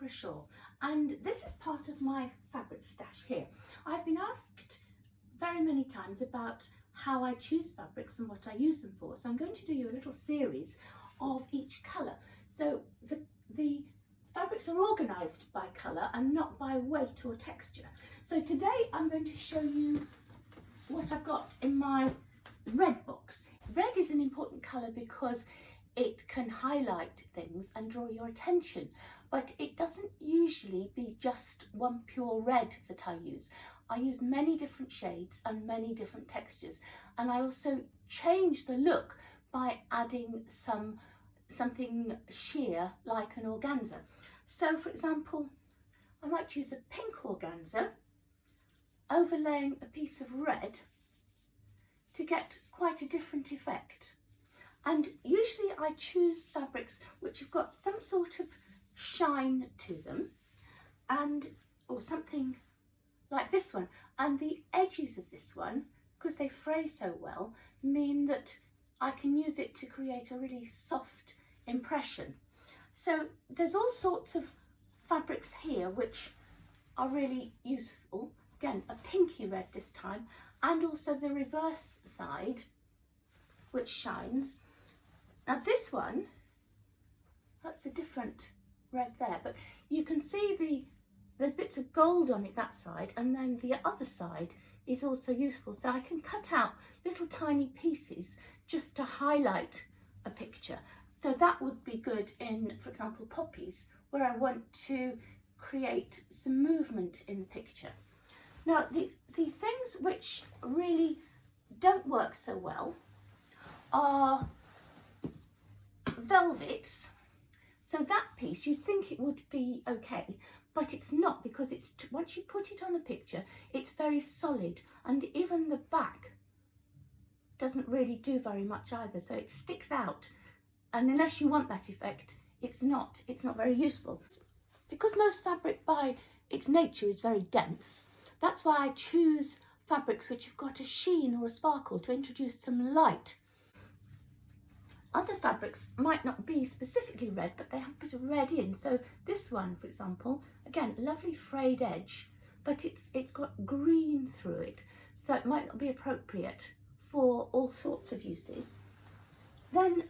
Barbara Shaw, and this is part of my fabric stash here. I've been asked very many times about how I choose fabrics and what I use them for, so I'm going to do you a little series of each colour. So the fabrics are organised by colour and not by weight or texture. So today I'm going to show you what I've got in my red box. Red is an important colour because it can highlight things and draw your attention, but it doesn't usually be just one pure red that I use. I use many different shades and many different textures, and I also change the look by adding something sheer like an organza. So for example, I might choose a pink organza overlaying a piece of red to get quite a different effect. And usually I choose fabrics which have got some sort of shine to them, or something like this one. And the edges of this one, because they fray so well, mean that I can use it to create a really soft impression. So there's all sorts of fabrics here which are really useful. Again, a pinky red this time, and also the reverse side which shines. Now this one, that's a different red there, but you can see there's bits of gold on it that side, and then the other side is also useful. So I can cut out little tiny pieces just to highlight a picture. So that would be good in, for example, poppies, where I want to create some movement in the picture. Now the things which really don't work so well are velvets. So that piece, you'd think it would be okay, but it's not, because it's once you put it on a picture, it's very solid, and even the back doesn't really do very much either, so it sticks out, and unless you want that effect, it's not very useful. Because most fabric by its nature is very dense, that's why I choose fabrics which have got a sheen or a sparkle to introduce some light. Other fabrics might not be specifically red, but they have a bit of red in. So this one, for example, again, lovely frayed edge, but it's got green through it, so it might not be appropriate for all sorts of uses. Then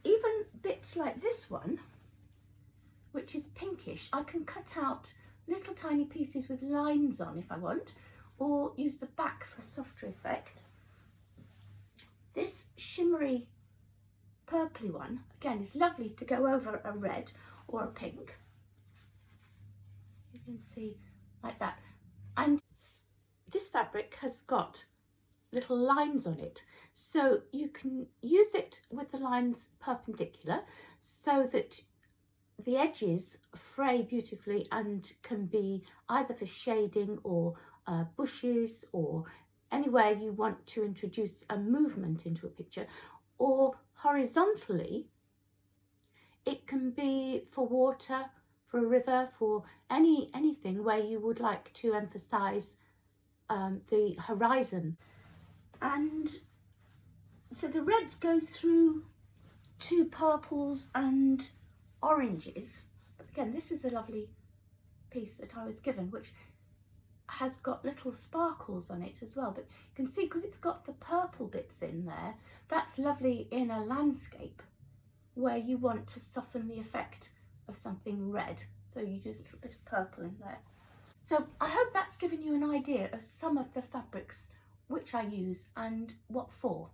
even bits like this one, which is pinkish, I can cut out little tiny pieces with lines on if I want, or use the back for a softer effect. This shimmery purpley one, again, is lovely to go over a red or a pink. You can see like that. And this fabric has got little lines on it, so you can use it with the lines perpendicular so that the edges fray beautifully and can be either for shading or bushes, or anywhere you want to introduce a movement into a picture. Or horizontally, it can be for water, for a river, for anything where you would like to emphasize the horizon. And so the reds go through to purples and oranges. But again, this is a lovely piece that I was given, which has got little sparkles on it as well, but you can see, because it's got the purple bits in there, that's lovely in a landscape where you want to soften the effect of something red, so you use a little bit of purple in there. So I hope that's given you an idea of some of the fabrics which I use and what for.